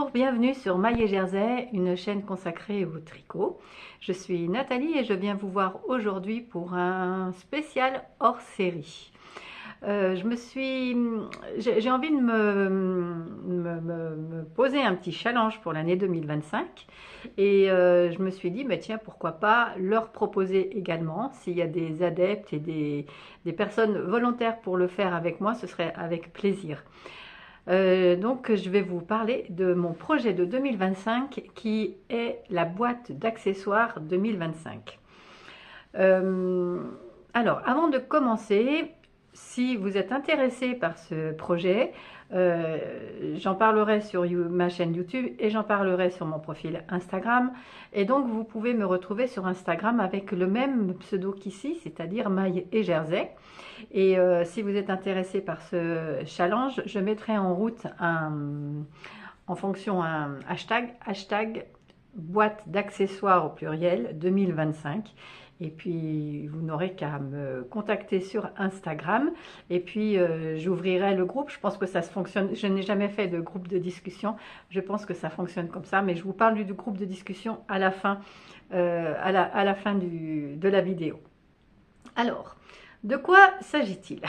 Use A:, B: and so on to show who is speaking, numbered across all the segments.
A: Bonjour, bienvenue sur Maille et Jersey, une chaîne consacrée au tricot. Je suis Nathalie et je viens vous voir aujourd'hui pour un spécial hors série. J'ai envie de me poser un petit challenge pour l'année 2025 et je me suis dit, mais tiens, pourquoi pas leur proposer également, s'il y a des adeptes et des personnes volontaires pour le faire avec moi, ce serait avec plaisir. Donc je vais vous parler de mon projet de 2025 qui est la boîte d'accessoires 2025. Alors avant de commencer, si vous êtes intéressé par ce projet, j'en parlerai sur ma chaîne YouTube et j'en parlerai sur mon profil Instagram. Et donc vous pouvez me retrouver sur Instagram avec le même pseudo qu'ici, c'est-à-dire Maille et Jersey. Et si vous êtes intéressé par ce challenge, je mettrai en route en fonction un hashtag boîte d'accessoires au pluriel 2025. Et puis vous n'aurez qu'à me contacter sur Instagram et puis j'ouvrirai le groupe. Je pense que ça se fonctionne, je n'ai jamais fait de groupe de discussion, je pense que ça fonctionne comme ça, mais je vous parle du groupe de discussion à la fin, à la fin de la vidéo. Alors, de quoi s'agit-il?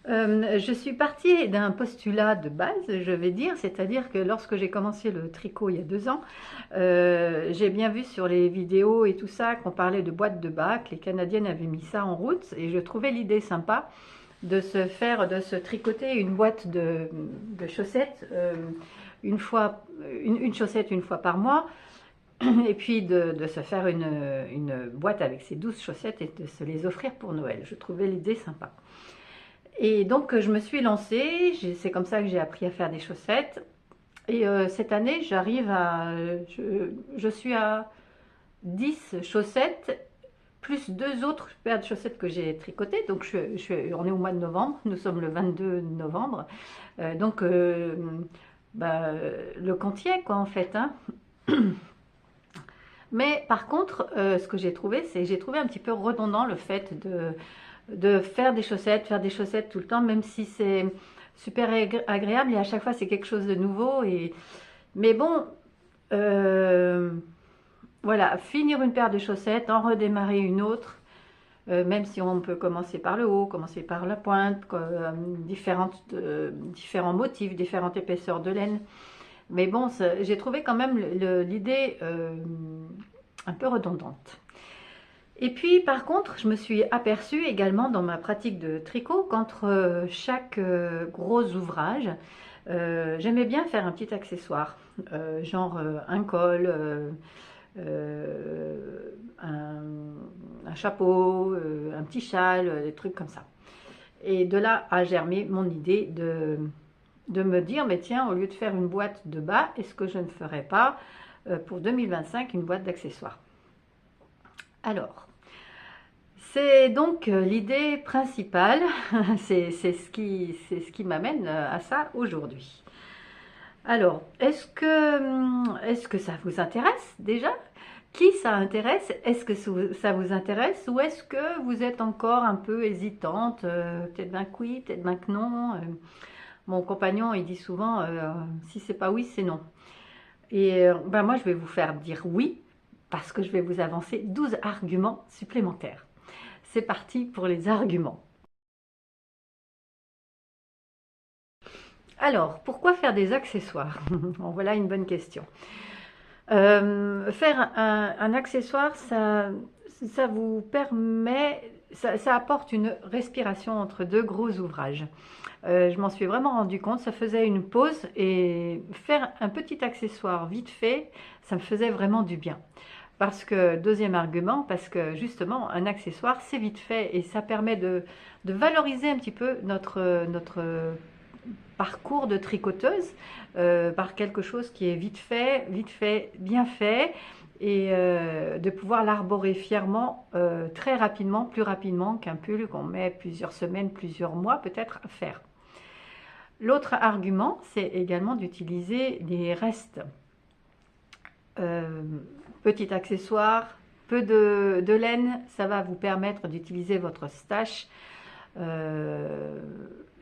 A: Je suis partie d'un postulat de base, je vais dire, c'est-à-dire que lorsque j'ai commencé le tricot il y a 2 ans, j'ai bien vu sur les vidéos et tout ça qu'on parlait de boîtes de bas, que les Canadiennes avaient mis ça en route, et je trouvais l'idée sympa de se tricoter une boîte de chaussettes, une chaussette une fois par mois, et puis de se faire une boîte avec ces 12 chaussettes et de se les offrir pour Noël. Je trouvais l'idée sympa. Et donc je me suis lancée, c'est comme ça que j'ai appris à faire des chaussettes. Et cette année, je suis à 10 chaussettes, plus 2 autres paires de chaussettes que j'ai tricotées. Donc on est au mois de novembre, nous sommes le 22 novembre. Donc le compte y est quoi en fait. Hein. Mais par contre, ce que j'ai trouvé, c'est j'ai trouvé un petit peu redondant le fait de faire des chaussettes tout le temps, même si c'est super agréable et à chaque fois c'est quelque chose de nouveau. Mais bon, voilà, finir une paire de chaussettes, en redémarrer une autre, même si on peut commencer par le haut, commencer par la pointe, différents motifs, différentes épaisseurs de laine. Mais bon, j'ai trouvé quand même l'idée un peu redondante. Et puis par contre, je me suis aperçue également dans ma pratique de tricot qu'entre chaque gros ouvrage, j'aimais bien faire un petit accessoire, genre un col, un chapeau, un petit châle, des trucs comme ça. Et de là a germé mon idée de me dire, mais tiens, au lieu de faire une boîte de bas, est-ce que je ne ferais pas pour 2025 une boîte d'accessoires? Alors, c'est donc l'idée principale, c'est ce qui m'amène à ça aujourd'hui. Alors, est-ce que ça vous intéresse déjà? Qui ça intéresse? Est-ce que ça vous intéresse ou est-ce que vous êtes encore un peu hésitante? Peut-être bien que oui, peut-être bien que non. Mon compagnon, il dit souvent, si c'est pas oui, c'est non. Et moi, je vais vous faire dire oui, parce que je vais vous avancer 12 arguments supplémentaires. C'est parti pour les arguments. Alors, pourquoi faire des accessoires? Bon, voilà une bonne question. Faire un accessoire, ça vous permet, ça apporte une respiration entre 2 gros ouvrages. Je m'en suis vraiment rendu compte, ça faisait une pause et faire un petit accessoire vite fait, ça me faisait vraiment du bien. Parce que, deuxième argument, parce que justement, un accessoire, c'est vite fait et ça permet de valoriser un petit peu notre parcours de tricoteuse par quelque chose qui est vite fait, bien fait, et de pouvoir l'arborer fièrement très rapidement, plus rapidement qu'un pull qu'on met plusieurs semaines, plusieurs mois peut-être à faire. L'autre argument, c'est également d'utiliser des restes. Petit accessoire, peu de laine, ça va vous permettre d'utiliser votre stash.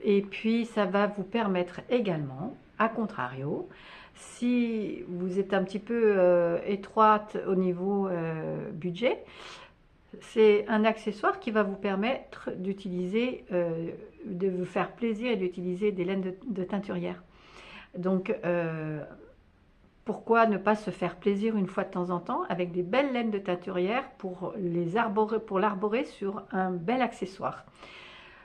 A: Et puis ça va vous permettre également, à contrario, Si vous êtes un petit peu étroite au niveau budget, c'est un accessoire qui va vous permettre d'utiliser, de vous faire plaisir et d'utiliser des laines de teinturière. Donc, pourquoi ne pas se faire plaisir une fois de temps en temps avec des belles laines de teinturière pour l'arborer sur un bel accessoire.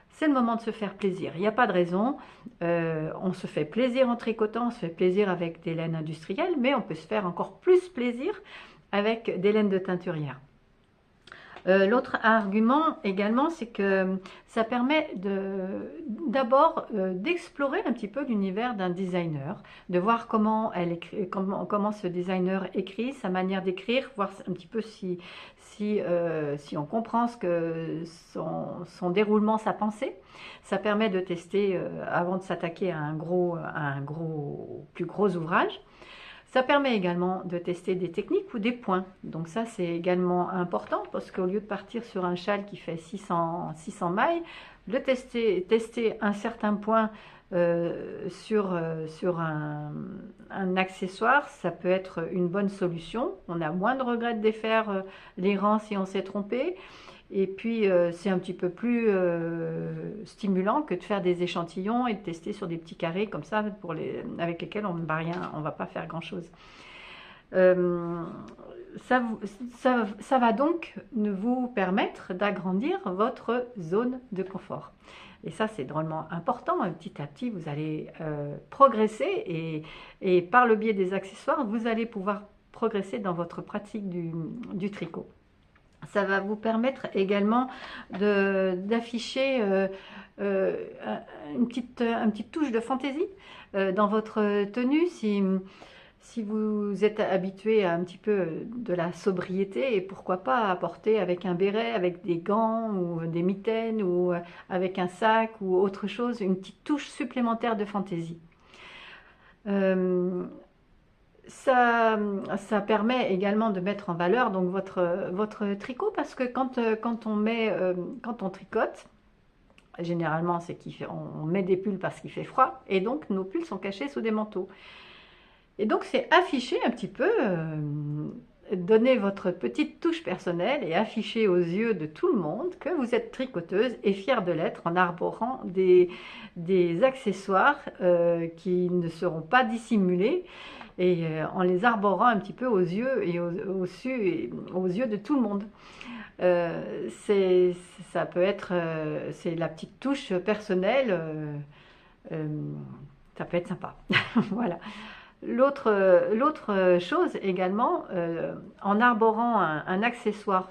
A: C'est le moment de se faire plaisir, il n'y a pas de raison. On se fait plaisir en tricotant, on se fait plaisir avec des laines industrielles, mais on peut se faire encore plus plaisir avec des laines de teinturière. L'autre argument également, c'est que ça permet d'abord d'explorer un petit peu l'univers d'un designer, de voir comment ce designer écrit, sa manière d'écrire, voir un petit peu si on comprend son déroulement, sa pensée. Ça permet de tester avant de s'attaquer à un plus gros ouvrage. Ça permet également de tester des techniques ou des points. Donc ça, c'est également important parce qu'au lieu de partir sur un châle qui fait 600 mailles, tester un certain point sur un accessoire, ça peut être une bonne solution. On a moins de regrets de défaire les rangs si on s'est trompé. Et puis, c'est un petit peu plus stimulant que de faire des échantillons et de tester sur des petits carrés comme ça avec lesquels on ne va rien, on va pas faire grand-chose. Ça va donc vous permettre d'agrandir votre zone de confort. Et ça, c'est drôlement important. Petit à petit, vous allez progresser et par le biais des accessoires, vous allez pouvoir progresser dans votre pratique du tricot. Ça va vous permettre également d'afficher une petite touche de fantaisie dans votre tenue. Si vous êtes habitué à un petit peu de la sobriété, et pourquoi pas apporter avec un béret, avec des gants ou des mitaines ou avec un sac ou autre chose, une petite touche supplémentaire de fantaisie. Ça permet également de mettre en valeur donc votre tricot, parce que quand on tricote, généralement c'est on met des pulls parce qu'il fait froid, et donc nos pulls sont cachés sous des manteaux. Et donc c'est afficher un petit peu, donner votre petite touche personnelle et afficher aux yeux de tout le monde que vous êtes tricoteuse et fière de l'être en arborant des accessoires qui ne seront pas dissimulés, et en les arborant un petit peu aux yeux et aux yeux de tout le monde. Ça peut être, c'est la petite touche personnelle, ça peut être sympa. Voilà. L'autre chose également, en arborant un accessoire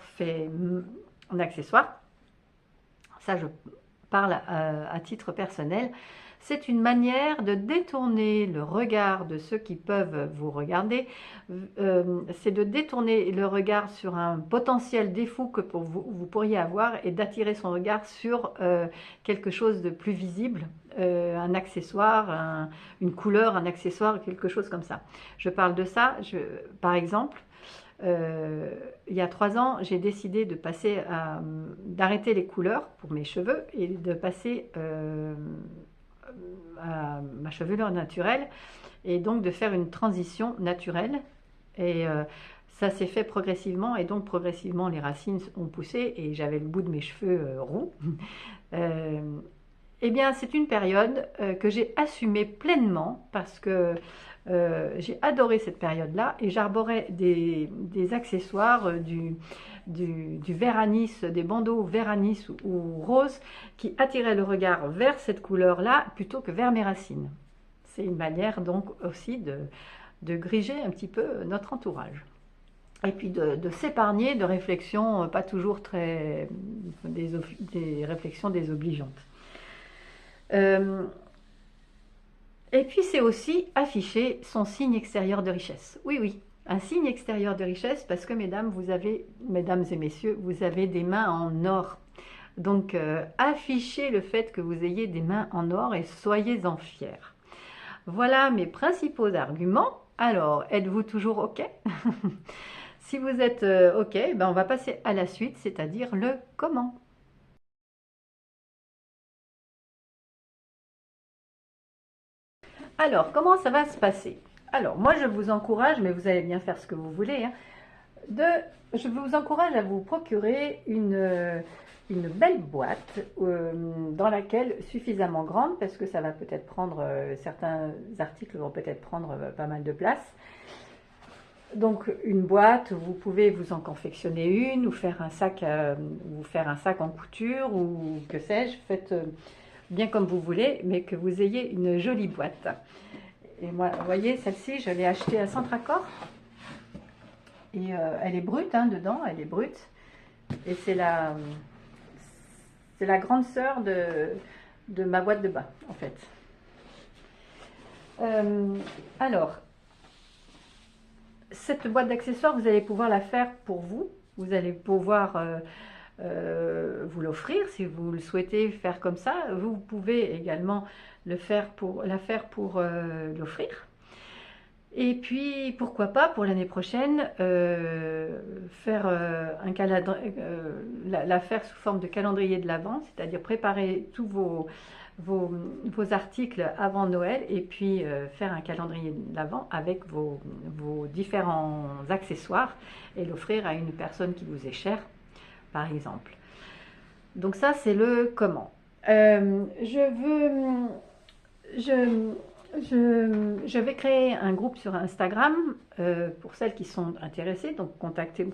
A: ça je parle à titre personnel, c'est une manière de détourner le regard de ceux qui peuvent vous regarder. C'est de détourner le regard sur un potentiel défaut que vous pourriez avoir, et d'attirer son regard sur quelque chose de plus visible, un accessoire, une couleur, un accessoire, quelque chose comme ça. Je parle de ça, par exemple, il y a 3 ans, j'ai décidé d'arrêter les couleurs pour mes cheveux et de passer à ma chevelure naturelle, et donc de faire une transition naturelle. Et ça s'est fait progressivement, et donc progressivement les racines ont poussé et j'avais le bout de mes cheveux roux. Eh bien, c'est une période que j'ai assumée pleinement, parce que j'ai adoré cette période-là, et j'arborais des accessoires, du vert anis, des bandeaux vert anis ou rose, qui attiraient le regard vers cette couleur-là plutôt que vers mes racines. C'est une manière donc aussi de griger un petit peu notre entourage. Et puis de s'épargner de réflexions pas toujours des réflexions désobligeantes. Et puis c'est aussi afficher son signe extérieur de richesse. Oui, oui, un signe extérieur de richesse, parce que mesdames et messieurs, vous avez des mains en or. Donc affichez le fait que vous ayez des mains en or et soyez-en fiers. Voilà mes principaux arguments. Alors, êtes-vous toujours OK? Si vous êtes OK, ben on va passer à la suite, c'est-à-dire le comment. Alors, comment ça va se passer? Alors, moi, je vous encourage, mais vous allez bien faire ce que vous voulez, hein, je vous encourage à vous procurer une belle boîte dans laquelle suffisamment grande, parce que ça va peut-être prendre, certains articles vont peut-être prendre pas mal de place. Donc une boîte, vous pouvez vous en confectionner une, ou faire un sac, en couture, ou que sais-je, faites bien comme vous voulez, mais que vous ayez une jolie boîte. Et moi, vous voyez, celle-ci, je l'ai achetée à Centracor. Et elle est brute, hein, dedans, elle est brute. Et c'est la grande sœur de ma boîte de bain, en fait. Alors, cette boîte d'accessoires, vous allez pouvoir la faire pour vous. Vous allez pouvoir vous l'offrir si vous le souhaitez faire comme ça. Vous pouvez également la faire pour l'offrir. Et puis, pourquoi pas, pour l'année prochaine, faire la faire sous forme de calendrier de l'Avent, c'est-à-dire préparer tous vos articles avant Noël, et puis faire un calendrier de l'Avent avec vos différents accessoires, et l'offrir à une personne qui vous est chère, par exemple. Donc ça, c'est le comment. Je vais créer un groupe sur Instagram pour celles qui sont intéressées. Donc,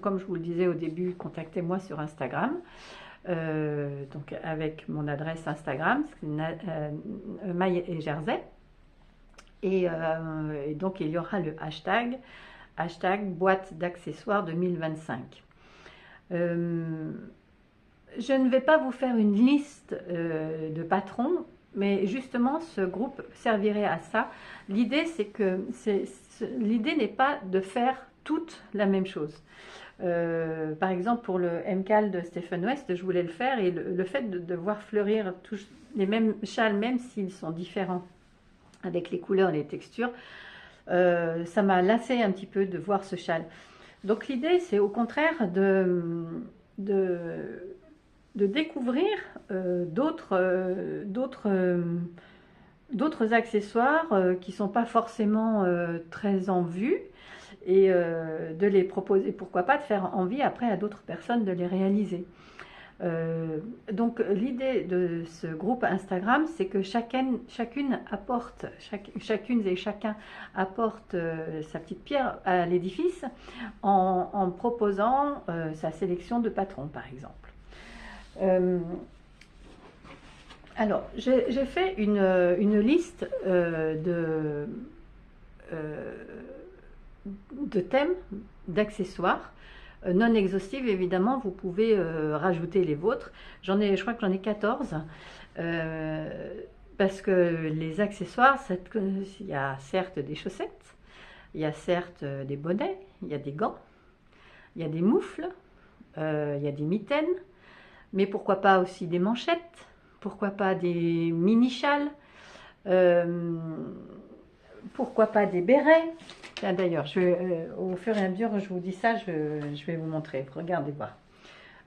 A: comme je vous le disais au début, contactez-moi sur Instagram. Donc, avec mon adresse Instagram, Maï et Jersey. Et donc, il y aura le hashtag boîte d'accessoires 2025. Je ne vais pas vous faire une liste de patrons, mais justement, ce groupe servirait à ça. L'idée, l'idée n'est pas de faire toutes la même chose. Par exemple, pour le MCAL de Stephen West, je voulais le faire, et le fait de voir fleurir tous les mêmes châles, même s'ils sont différents avec les couleurs et les textures, ça m'a lassé un petit peu de voir ce châle. Donc l'idée, c'est au contraire de découvrir d'autres accessoires qui ne sont pas forcément très en vue, et de les proposer, pourquoi pas de faire envie après à d'autres personnes de les réaliser. Donc l'idée de ce groupe Instagram, c'est que chacune et chacun apporte sa petite pierre à l'édifice en proposant sa sélection de patrons, par exemple. Alors, j'ai fait une liste de thèmes, d'accessoires, non exhaustive évidemment. Vous pouvez rajouter les vôtres. Je crois que j'en ai 14. Parce que les accessoires, il y a certes des chaussettes, il y a certes des bonnets, il y a des gants, il y a des moufles, il y a des mitaines, mais pourquoi pas aussi des manchettes, pourquoi pas des mini-châles, pourquoi pas des bérets. D'ailleurs, au fur et à mesure que je vous dis ça, je vais vous montrer. Regardez voir.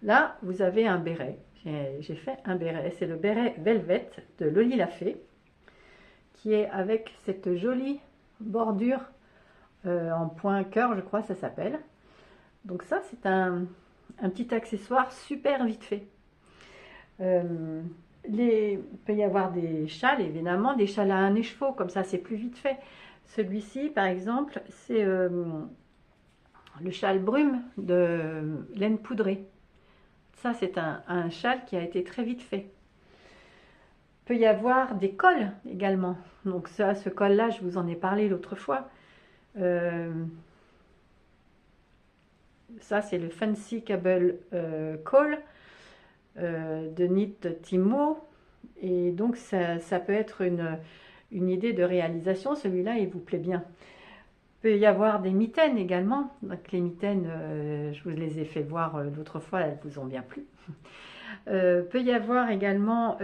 A: Là, vous avez un béret. J'ai fait un béret. C'est le béret Velvet de Loli Lafay, qui est avec cette jolie bordure en point cœur, je crois, ça s'appelle. Donc ça, c'est un petit accessoire super vite fait. Il peut y avoir des châles, évidemment, des châles à un écheveau, comme ça, c'est plus vite fait. Celui-ci, par exemple, c'est le châle brume de laine poudrée. Ça, c'est un châle qui a été très vite fait. Il peut y avoir des cols également. Donc ça, ce col-là, je vous en ai parlé l'autre fois. Ça, c'est le Fancy Cable Call de Knit Timo. Et donc, ça peut être une idée de réalisation. Celui-là, il vous plaît bien. Il peut y avoir des mitaines également. Donc, les mitaines, je vous les ai fait voir l'autre fois, elles vous ont bien plu. Peut y avoir également...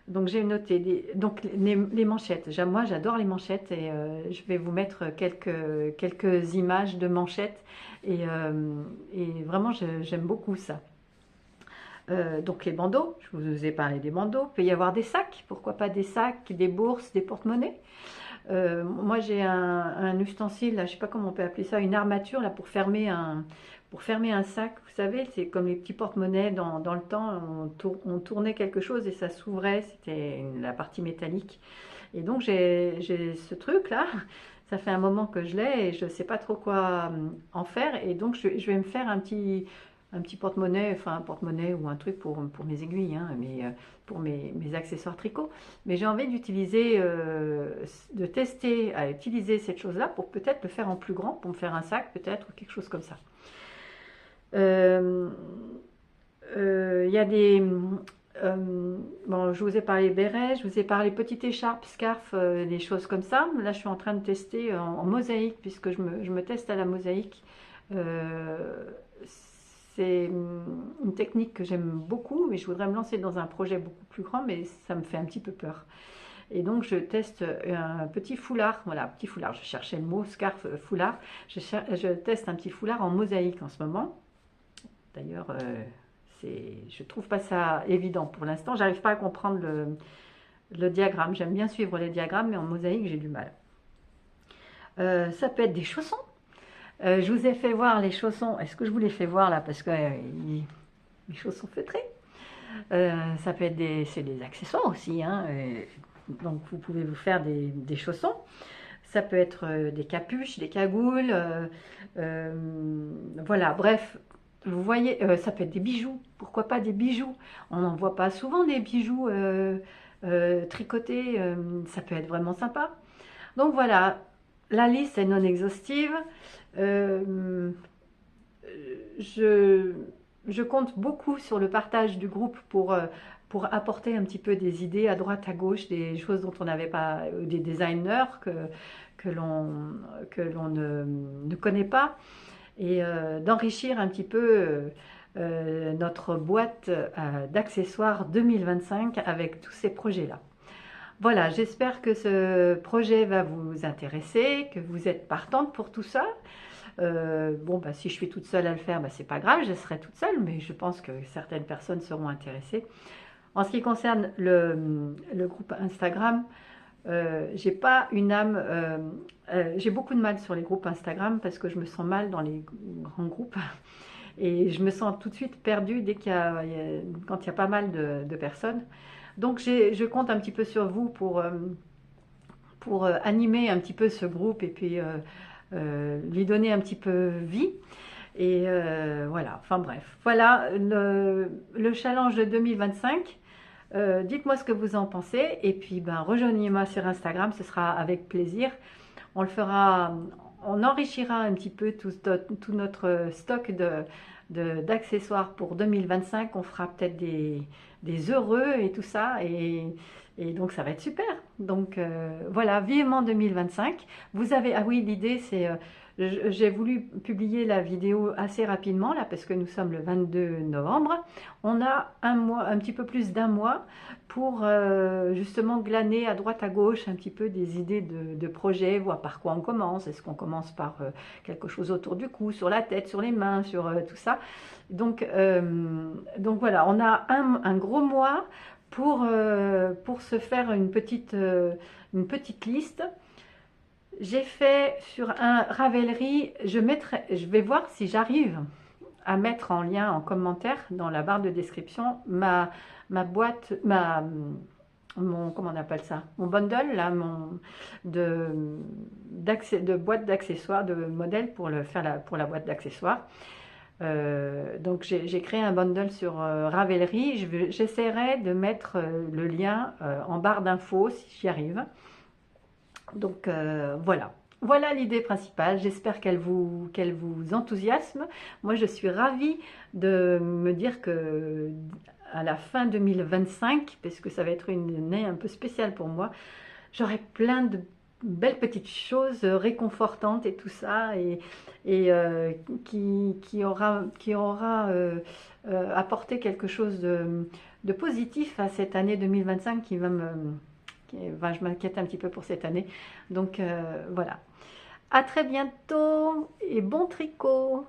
A: donc j'ai noté les manchettes. Moi j'adore les manchettes, et je vais vous mettre quelques images de manchettes, et vraiment j'aime beaucoup ça. Donc les bandeaux, je vous ai parlé des bandeaux. Il peut y avoir des sacs, pourquoi pas des sacs, des bourses, des porte-monnaies. Moi j'ai un ustensile, là, je sais pas comment on peut appeler ça, une armature là pour fermer un sac. Vous savez, c'est comme les petits porte-monnaies dans le temps, on tournait quelque chose et ça s'ouvrait, c'était la partie métallique. Et donc j'ai ce truc là, ça fait un moment que je l'ai et je ne sais pas trop quoi en faire. Et donc je vais me faire un petit porte-monnaie, enfin un porte-monnaie ou un truc pour mes aiguilles, hein, pour mes accessoires tricot. Mais j'ai envie d'utiliser, de tester à utiliser cette chose-là pour peut-être le faire en plus grand, pour me faire un sac peut-être ou quelque chose comme ça. Il y a des... bon, je vous ai parlé béret, je vous ai parlé petite écharpe, scarf, des choses comme ça. Là, je suis en train de tester en mosaïque, puisque je me teste à la mosaïque. C'est une technique que j'aime beaucoup, mais je voudrais me lancer dans un projet beaucoup plus grand, mais ça me fait un petit peu peur. Et donc, je teste un petit foulard, voilà, petit foulard, je cherchais le mot, scarf, foulard. Je teste un petit foulard en mosaïque en ce moment. D'ailleurs, je trouve pas ça évident pour l'instant. J'arrive pas à comprendre le diagramme. J'aime bien suivre les diagrammes, mais en mosaïque, j'ai du mal. Ça peut être des chaussons. Je vous ai fait voir les chaussons. Est-ce que je vous les fais voir là? Parce que les chaussons feutrés. Ça peut être c'est des accessoires aussi, hein. Donc, vous pouvez vous faire des chaussons. Ça peut être des capuches, des cagoules. Voilà, bref. Vous voyez, ça peut être des bijoux. Pourquoi pas des bijoux? On n'en voit pas souvent des bijoux tricotés. Ça peut être vraiment sympa. Donc voilà, la liste est non exhaustive. Je compte beaucoup sur le partage du groupe pour apporter un petit peu des idées à droite, à gauche, des choses dont on n'avait pas, des designers que l'on ne connaît pas, et d'enrichir un petit peu notre boîte d'accessoires 2025 avec tous ces projets-là. Voilà, j'espère que ce projet va vous intéresser, que vous êtes partante pour tout ça. Bon, bah, si je suis toute seule à le faire, bah, c'est pas grave, je serai toute seule, mais je pense que certaines personnes seront intéressées. En ce qui concerne le groupe Instagram, j'ai pas une âme, j'ai beaucoup de mal sur les groupes Instagram parce que je me sens mal dans les grands groupes et je me sens tout de suite perdue dès quand il y a pas mal de personnes. Donc je compte un petit peu sur vous pour animer un petit peu ce groupe et puis lui donner un petit peu vie. Et voilà, enfin bref. Voilà le challenge de 2025. Dites-moi ce que vous en pensez et puis ben, rejoignez-moi sur Instagram, ce sera avec plaisir. On le fera, on enrichira un petit peu tout notre stock d'accessoires pour 2025. On fera peut-être des heureux et tout ça et donc ça va être super. Donc voilà, vivement 2025. Vous avez, ah oui, l'idée c'est, j'ai voulu publier la vidéo assez rapidement là parce que nous sommes le 22 novembre. On a un mois, un petit peu plus d'un mois pour justement glaner à droite à gauche un petit peu des idées de projets, voir par quoi on commence. Est-ce qu'on commence par quelque chose autour du cou, sur la tête, sur les mains, sur tout ça. Donc voilà, on a un gros mois pour se faire une petite liste. J'ai fait sur un Ravelry, je vais voir si j'arrive à mettre en lien, en commentaire, dans la barre de description, ma boîte, comment on appelle ça, mon bundle, là, de boîte d'accessoires, de modèle pour la boîte d'accessoires. Donc j'ai créé un bundle sur Ravelry. J'essaierai de mettre le lien en barre d'infos si j'y arrive. Donc voilà l'idée principale. J'espère qu'elle vous enthousiasme. Moi je suis ravie de me dire que à la fin 2025, parce que ça va être une année un peu spéciale pour moi, j'aurai plein de belles petites choses réconfortantes et tout ça, et qui aura apporté quelque chose de positif à cette année 2025 je m'inquiète un petit peu pour cette année. Donc voilà. À très bientôt et bon tricot!